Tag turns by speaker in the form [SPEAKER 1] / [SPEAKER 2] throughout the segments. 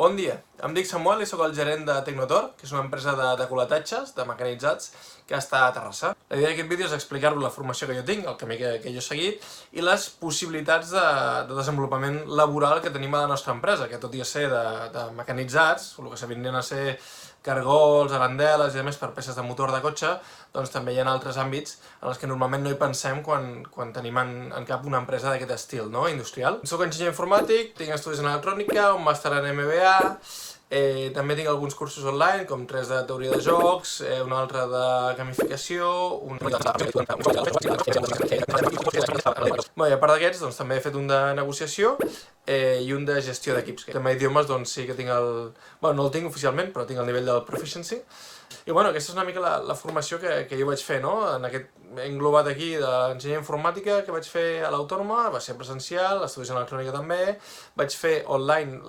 [SPEAKER 1] Bon dia, em dic Samuel i sóc el gerent de Tecnotor, que és una empresa de colatatges, de mecanitzats, que està a Terrassa. La idea d'aquest vídeo és explicar-vos la formació que jo tinc, el camí que jo he seguit, i les possibilitats de desenvolupament laboral que tenim a la nostra empresa, que tot i ser de mecanitzats, el que vindrien a ser cargols, arandeles i a més per peces de motor de cotxe, doncs també hi ha altres àmbits en els que normalment no hi pensem quan tenim en cap una empresa d'aquest estil, no? Industrial. Soc enginyer informàtic, tinc estudis en electrònica, un màster en MBA, també tinc alguns cursos online, com 3 de teoria de jocs, un altre de gamificació, i a part d'aquests doncs, també he fet un de negociació i un de gestió d'equips. També idiomes doncs sí que tinc el... Bueno, no el tinc oficialment, però tinc el nivell del Proficiency. I bueno, aquesta és una mica la formació que jo vaig fer, no? He englobat aquí de l'enginyeria informàtica que vaig fer a l'Autònoma, va ser presencial, estudis en electrònica també, vaig fer online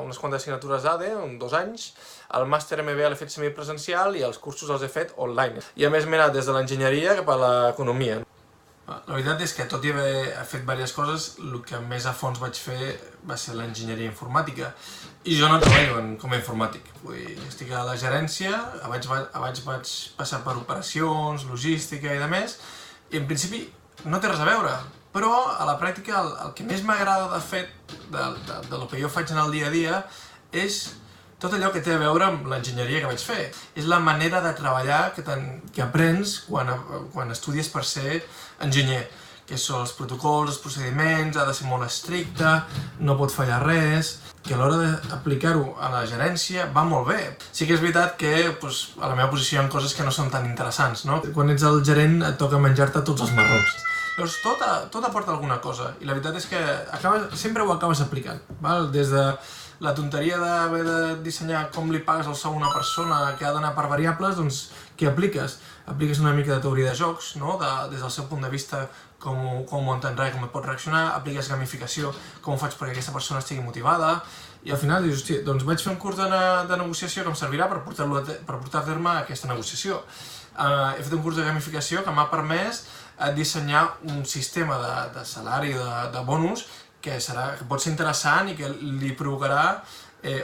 [SPEAKER 1] unes quantes assignatures d'ADE, 2 anys, el màster MBA l'he fet semipresencial i els cursos els he fet online. I a més m'he anat des de l'enginyeria cap a l'economia. La veritat és que, tot i haver fet diverses coses, el que més a fons vaig fer va ser l'enginyeria informàtica. I jo no treballo com a informàtic. Vull dir, estic a la gerència, abans vaig passar per operacions, logística i demés, i en principi no té res a veure. Però a la pràctica el que més m'agrada de fet del que jo faig en el dia a dia és tot allò que té a veure amb l'enginyeria que vaig fer. És la manera de treballar que aprens quan estudies per ser enginyer. Que són els protocols, els procediments, ha de ser molt estricte, no pot fallar res, que a l'hora d'aplicar-ho a la gerència va molt bé. Sí que és veritat que a la meva posició hi ha coses que no són tan interessants, no? Quan ets el gerent et toca menjar-te tots els marrons. Llavors tot aporta alguna cosa i la veritat és que sempre ho acabes aplicant. Des de la tonteria d'haver de dissenyar com li pagues el sou a una persona que ha d'anar per variables, doncs què apliques? Apliques una mica de teoria de jocs, des del seu punt de vista, com ho entendrà i com pot reaccionar, apliques gamificació, com ho faig perquè aquesta persona estigui motivada, i al final dius, hòstia, doncs vaig fer un curs de negociació que em servirà per portar a terme aquesta negociació. He fet un curs de gamificació que m'ha permès dissenyar un sistema de salari, de bonus, que pot ser interessant i que li provocarà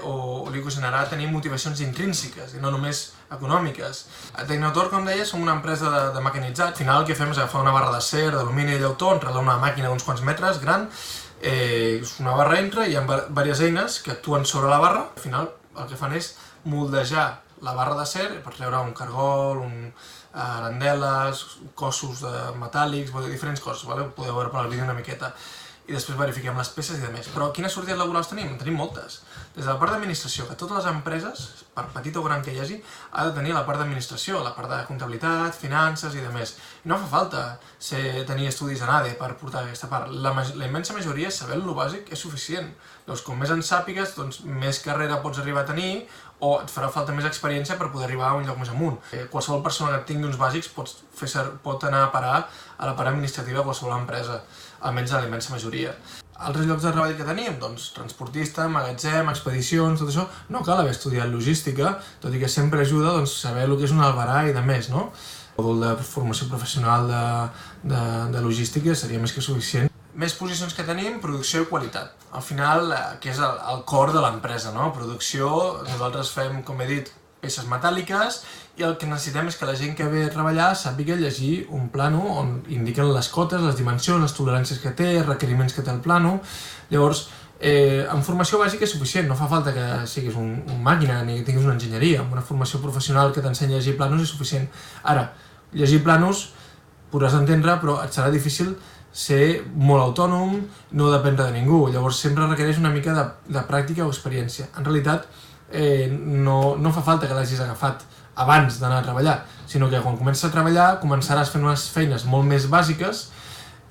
[SPEAKER 1] o li ocasionarà tenir motivacions intrínseques i no només econòmiques. A Tecnotor, com deia, som una empresa de mecanitzat. Al final el que fem és agafar una barra d'acer, d'alumini i llautó, enredar una màquina d'uns quants metres, gran, una barra entra i hi ha diverses eines que actuen sobre la barra. Al final el que fan és moldejar la barra d'acer per treure un cargol, arandeles, cossos metàl·lics, diferents coses, podeu veure per al vídeo una miqueta. I després verifiquem les peces i demés. Però quines sortides laborals tenim? En tenim moltes. Des de la part d'administració, que totes les empreses, per petit o gran que hi hagi, ha de tenir la part d'administració, la part de comptabilitat, finances i demés. I no fa falta tenir estudis en ADE per portar aquesta part. La immensa majoria, saber el bàsic és suficient. Llavors, com més en sàpigues, més carrera pots arribar a tenir o et farà falta més experiència per poder arribar a un lloc més amunt. Qualsevol persona que tingui uns bàsics pot anar a parar a la part administrativa de qualsevol empresa, almenys a la immensa majoria. Altres llocs de treball que tenim, transportista, magatzem, expedicions, tot això, no cal haver estudiat logística, tot i que sempre ajuda saber el que és un albarà i demés, no? El mòdul de formació professional de logística seria més que suficient. Més posicions que tenim, producció i qualitat. Al final, que és el cor de l'empresa, no? Producció, nosaltres fem, com he dit, peces metàl·liques i el que necessitem és que la gent que ve a treballar sàpiga llegir un plano on indiquen les cotes, les dimensions, les toleràncies que té, els requeriments que té el plano. Llavors, amb formació bàsica és suficient, no fa falta que siguis un màquina ni que tinguis una enginyeria. Amb una formació professional que t'ensenya a llegir planos és suficient. Ara, llegir planos podràs entendre, però et serà difícil ser molt autònom, no dependre de ningú. Llavors sempre requereix una mica de pràctica o experiència. En realitat, no fa falta que l'hagis agafat abans d'anar a treballar, sinó que quan comences a treballar començaràs fent unes feines molt més bàsiques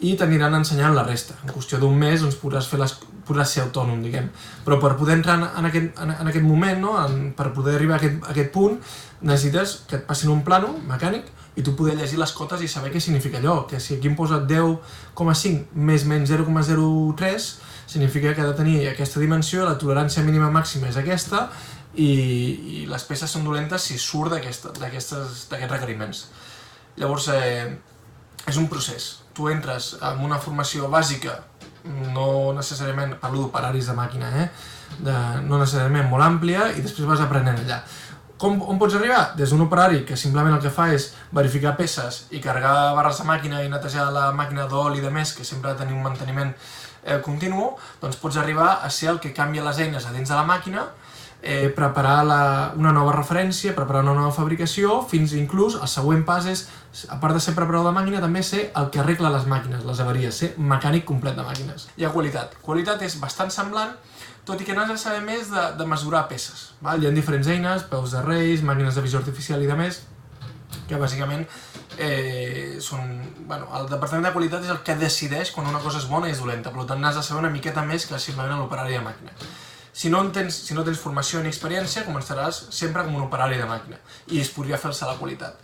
[SPEAKER 1] i t'aniran ensenyant la resta. En qüestió d'un mes podràs ser autònom, diguem. Però per poder entrar en aquest moment, per poder arribar a aquest punt, necessites que et passin un plano mecànic i tu poder llegir les cotes i saber què significa allò. Que si aquí em posa 10,5 més menys 0,03, significa que ha de tenir aquesta dimensió, la tolerància mínima màxima és aquesta i les peces són dolentes si surt d'aquests requeriments. Llavors, és un procés. Tu entres amb una formació bàsica no necessàriament, parlo d'operaris de màquina, no necessàriament molt àmplia, i després vas aprenent allà. On pots arribar? Des d'un operari que simplement el que fa és verificar peces i carregar barres de màquina i netejar la màquina d'oli i de més, que sempre ha de tenir un manteniment continu, doncs pots arribar a ser el que canvia les eines a dins de la màquina, preparar una nova referència, preparar una nova fabricació, fins inclús el següent pas és, a part de ser preparador de màquina, també ser el que arregla les màquines, les avaries, ser mecànic complet de màquines. Hi ha qualitat. Qualitat és bastant semblant, tot i que n'has de saber més de mesurar peces. Hi ha diferents eines, peus de reis, màquines de visió artificial i de més, que bàsicament són... El departament de qualitat és el que decideix quan una cosa és bona i és dolenta, per tant n'has de saber una miqueta més que simplement l'operari de màquina. Si no tens formació ni experiència, començaràs sempre com un operari de màquina i es podria fer-se la qualitat.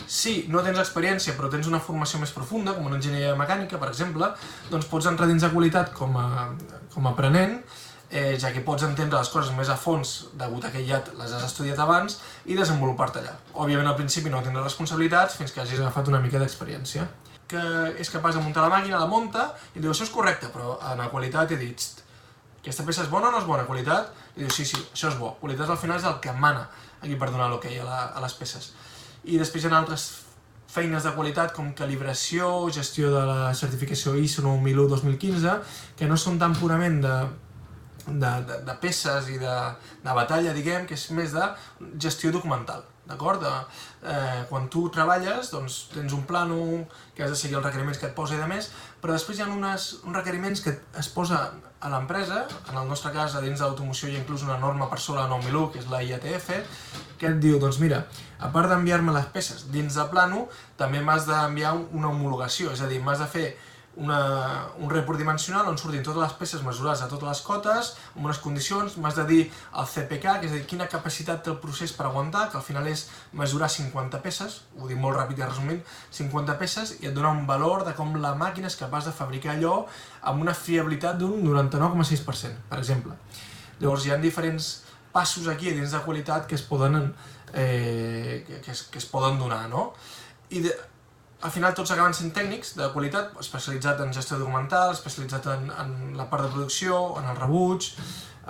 [SPEAKER 1] Si no tens experiència però tens una formació més profunda, com una enginyeria mecànica, per exemple, doncs pots entrar dins de qualitat com a aprenent, ja que pots entendre les coses més a fons degut a que ja les has estudiat abans i desenvolupar-te allà. Òbviament al principi no tindràs responsabilitats fins que hagis agafat una mica d'experiència. Que és capaç de muntar la màquina, la munta i diu això és correcte, però en la qualitat he dit aquesta peça és bona o no és bona? Qualitat? I diu sí, això és bo. Qualitat al final és el que mana aquí per donar l'ok a les peces. I després hi ha altres feines de qualitat com calibració, gestió de la certificació ISO 9001-2015, que no són tan purament de peces i de batalla, diguem, que és més de gestió documental, d'acord? Quan tu treballes, doncs tens un plano que has de seguir els requeriments que et posa i de més, però després hi ha uns requeriments que es posa a l'empresa, en el nostre cas, a dins de l'automoció hi ha inclús una norma per sobre la 9001, que és la IATF, que et diu, doncs mira, a part d'enviar-me les peces dins de plano, també m'has d'enviar una homologació, és a dir, m'has de fer un report dimensional on surtin totes les peces mesurades a totes les cotes, amb unes condicions, m'has de dir el CPK, que és a dir, quina capacitat té el procés per aguantar, que al final és mesurar 50 peces, ho dic molt ràpid i resumint, 50 peces, i et dona un valor de com la màquina és capaç de fabricar allò amb una fiabilitat d'un 99,6%, per exemple. Llavors hi ha diferents passos aquí dins de qualitat que es poden donar, no? I al final tots acaben sent tècnics de qualitat, especialitzat en gestió documental, especialitzat en la part de producció, en el rebuig,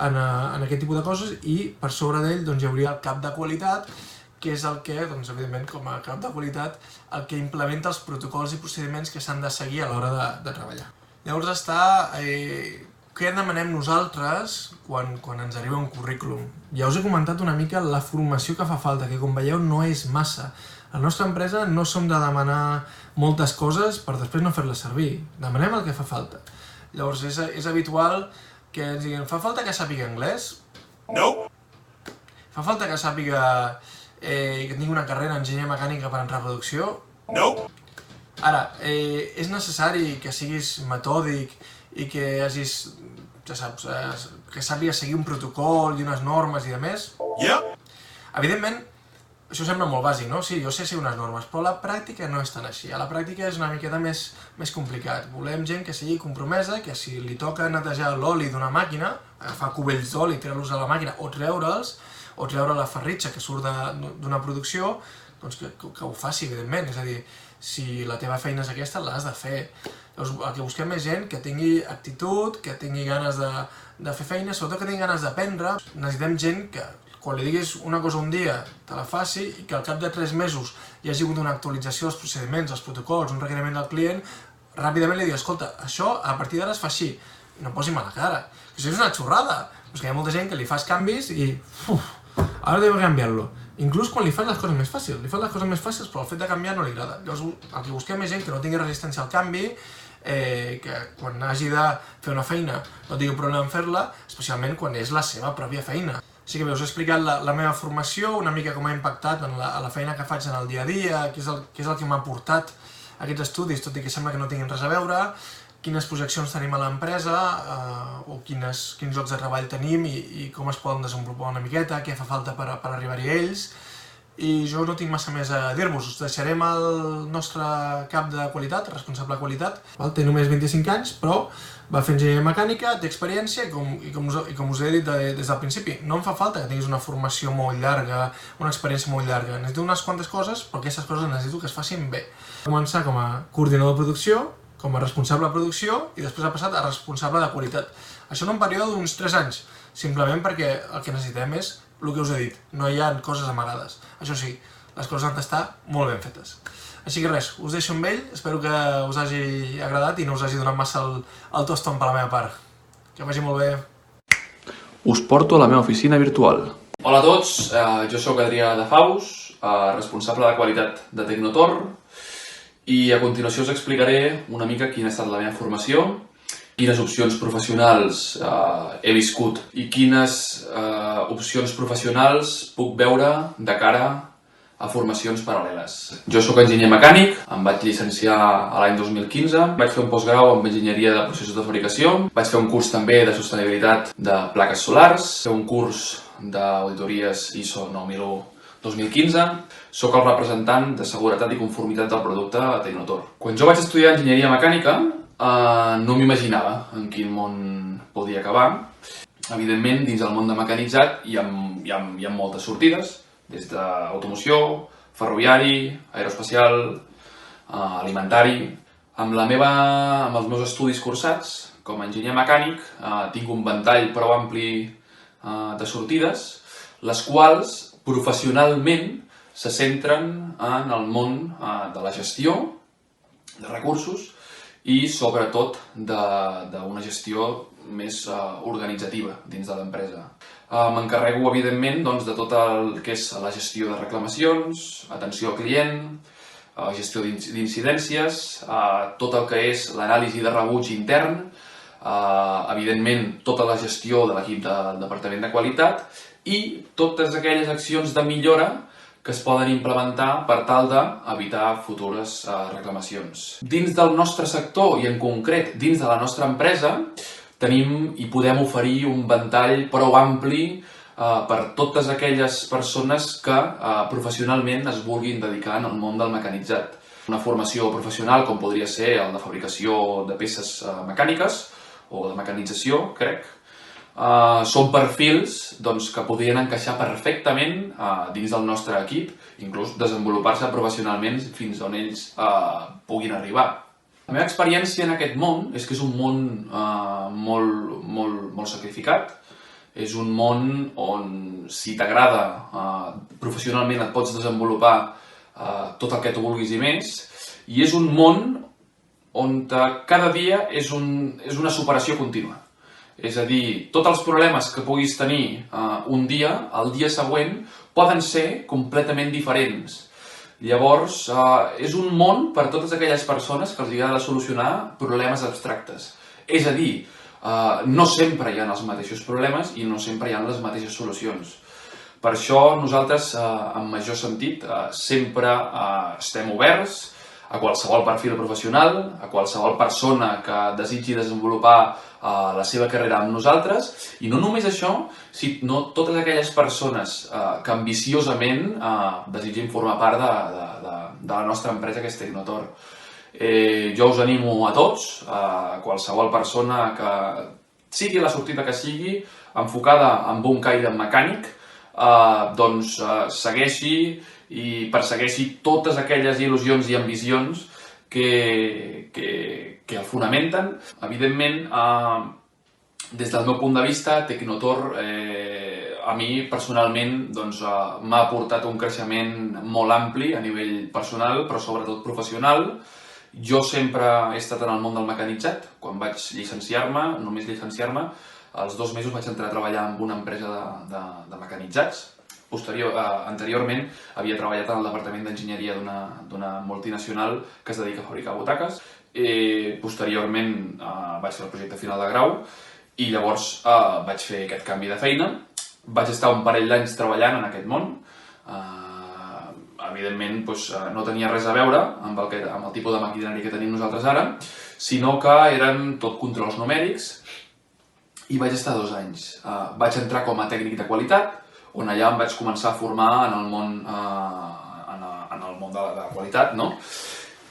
[SPEAKER 1] en aquest tipus de coses, i per sobre d'ell doncs, hi hauria el cap de qualitat, que és el que, doncs, evidentment, com a cap de qualitat, el que implementa els protocols i procediments que s'han de seguir a l'hora de treballar. Llavors està... Què demanem nosaltres quan ens arriba un currículum? Ja us he comentat una mica la formació que fa falta, que com veieu no és massa. A la nostra empresa no som de demanar moltes coses per després no fer-les servir. Demanem el que fa falta. Llavors és habitual que ens diguin fa falta que sàpiga anglès? No! Fa falta que sàpiga que tingui una carrera d'enginyeria mecànica per entrar a producció? No! Ara, és necessari que siguis metòdic i que hagis, ja saps, que sàpigues seguir un protocol i unes normes i de més? Evidentment, això sembla molt bàsic, no? Sí, jo sé seguir unes normes, però la pràctica no és tan així. A la pràctica és una miqueta més complicat. Volem gent que sigui compromesa, que si li toca netejar l'oli d'una màquina, agafar cubells d'oli, treure-los a la màquina o treure'ls, o treure la ferritxa que surt d'una producció, doncs que ho faci, evidentment. És a dir, si la teva feina és aquesta, l'has de fer. Llavors, el que busquem és gent que tingui actitud, que tingui ganes de fer feina, sobretot que tingui ganes d'aprendre. Necessitem gent que, quan li diguis una cosa un dia, te la faci i que al cap de 3 mesos hi hagi hagut una actualització dels procediments, dels protocols, un requeriment del client, ràpidament li digui, escolta, això a partir d'ara es fa així. No posi mala cara. Això és una xorrada. Però és que hi ha molta gent que li fas canvis i... ara devo canviar-lo. Inclús quan li fas les coses més fàcils. Li fas les coses més fàcils, però el fet de canviar no li agrada. Llavors, el que busquem és gent que no tingui resistència al canvi, que quan hagi de fer una feina no tingui problema en fer-la, especialment quan és la seva pròpia feina. Així que bé, us he explicat la meva formació, una mica com ha impactat en la feina que faig en el dia a dia, què és el que m'ha portat aquests estudis, tot i que sembla que no tinguin res a veure, quines projeccions tenim a l'empresa, o quins llocs de treball tenim i com es poden desenvolupar una miqueta, què fa falta per arribar-hi a ells. I jo no tinc massa més a dir-vos, us deixarem el nostre cap de qualitat, responsable de qualitat. Té només 25 anys, però va fer enginyeria mecànica, té experiència i com us he dit des del principi, no em fa falta que tinguis una formació molt llarga, una experiència molt llarga. Necessito unes quantes coses, però aquestes coses necessito que es facin bé. Començar com a coordinador de producció, com a responsable de producció i després ha passat a responsable de qualitat. Això en un període d'uns 3 anys, simplement perquè el que necessitem és el que us he dit, no hi ha coses amagades. Això sí, les coses han d'estar molt ben fetes. Així que res, us deixo amb ell, espero que us hagi agradat i no us hagi donat massa el toston per la meva part. Que vagi molt bé.
[SPEAKER 2] Us porto a la meva oficina virtual.
[SPEAKER 3] Hola a tots, jo sóc Adrià de Faus, responsable de qualitat de Tecnotor, i a continuació us explicaré una mica quina ha estat la meva formació, quines opcions professionals he viscut i quines opcions professionals puc veure de cara a formacions paral·leles. Jo sóc enginyer mecànic, em vaig llicenciar a l'any 2015, vaig fer un postgrau en enginyeria de processos de fabricació, vaig fer un curs també de sostenibilitat de plaques solars, fer un curs d'auditories ISO 9001-2015, soc el representant de seguretat i conformitat del producte a Tecnotor. Quan jo vaig estudiar enginyeria mecànica, no m'imaginava en quin món podia acabar. Evidentment, dins del món de mecanitzat hi ha moltes sortides, des d'automoció, ferroviari, aeroespacial, alimentari. Amb els meus estudis cursats, com a enginyer mecànic, tinc un ventall prou ampli de sortides, les quals professionalment se centren en el món de la gestió de recursos i sobretot d'una gestió més organitzativa dins de l'empresa. M'encarrego, evidentment, de tot el que és la gestió de reclamacions, atenció al client, gestió d'incidències, tot el que és l'anàlisi de rebuig intern, evidentment, tota la gestió de l'equip del departament de qualitat i totes aquelles accions de millora que es poden implementar per tal d'evitar futures reclamacions. Dins del nostre sector i en concret dins de la nostra empresa tenim i podem oferir un ventall prou ampli per totes aquelles persones que professionalment es vulguin dedicar al món del mecanitzat. Una formació professional com podria ser el de fabricació de peces mecàniques o de mecanització, crec. Són perfils que podrien encaixar perfectament dins del nostre equip, inclús desenvolupar-se professionalment fins on ells puguin arribar. La meva experiència en aquest món és que és un món molt sacrificat, és un món on, si t'agrada professionalment, et pots desenvolupar tot el que tu vulguis i més, i és un món on cada dia és una superació contínua. És a dir, tots els problemes que puguis tenir un dia, el dia següent, poden ser completament diferents. Llavors, és un món per a totes aquelles persones que els agrada solucionar problemes abstractes. És a dir, no sempre hi ha els mateixos problemes i no sempre hi ha les mateixes solucions. Per això nosaltres, en major sentit, sempre estem oberts a qualsevol perfil professional, a qualsevol persona que desitgi desenvolupar la seva carrera amb nosaltres, i no només això, sinó totes aquelles persones que ambiciosament desitgin formar part de la nostra empresa, que és Tecnotor. Jo us animo a tots, a qualsevol persona que sigui la sortida que sigui, enfocada amb un caire mecànic, doncs segueixi i persegueixi totes aquelles il·lusions i ambicions que el fonamenten. Evidentment, des del meu punt de vista, Tecnotor a mi personalment m'ha aportat un creixement molt ampli a nivell personal, però sobretot professional. Jo sempre he estat en el món del mecanitzat. Quan vaig llicenciar-me, només llicenciar-me, als 2 mesos vaig entrar a treballar en una empresa de mecanitzats. Anteriorment havia treballat en el departament d'enginyeria d'una multinacional que es dedica a fabricar butaques. Posteriorment vaig fer el projecte final de grau i llavors vaig fer aquest canvi de feina. Vaig estar un parell d'anys treballant en aquest món. Evidentment no tenia res a veure amb el tipus de maquinari que tenim nosaltres ara, sinó que eren tot controls numèrics i vaig estar 2 anys. Vaig entrar com a tècnic de qualitat, on allà em vaig començar a formar en el món de la qualitat, no?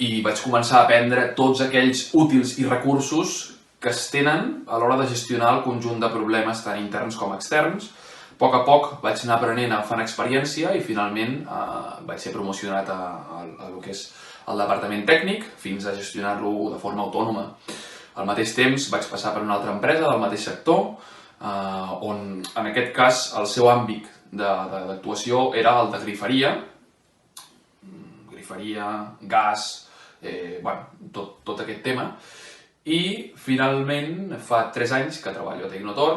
[SPEAKER 3] I vaig començar a aprendre tots aquells útils i recursos que es tenen a l'hora de gestionar el conjunt de problemes tant interns com externs. A poc vaig anar aprenent agafant experiència i finalment vaig ser promocionat a el que és al departament tècnic fins a gestionar-lo de forma autònoma. Al mateix temps vaig passar per una altra empresa del mateix sector, on en aquest cas el seu àmbit d'actuació era el de griferia, gas, tot aquest tema. I finalment fa 3 anys que treballo a Tecnotor,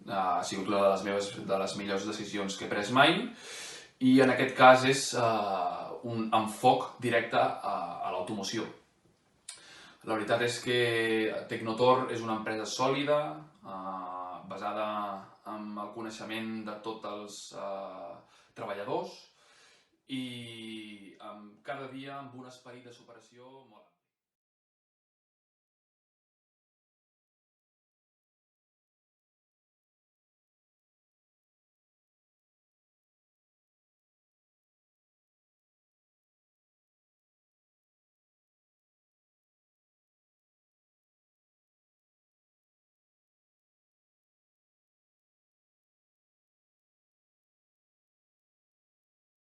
[SPEAKER 3] ha sigut una de les millors decisions que he pres mai, i en aquest cas és un enfoc directe a l'automoció. La veritat és que Tecnotor és una empresa sòlida, basada en el coneixement de tots els treballadors i cada dia amb un esperit de superació molt alt.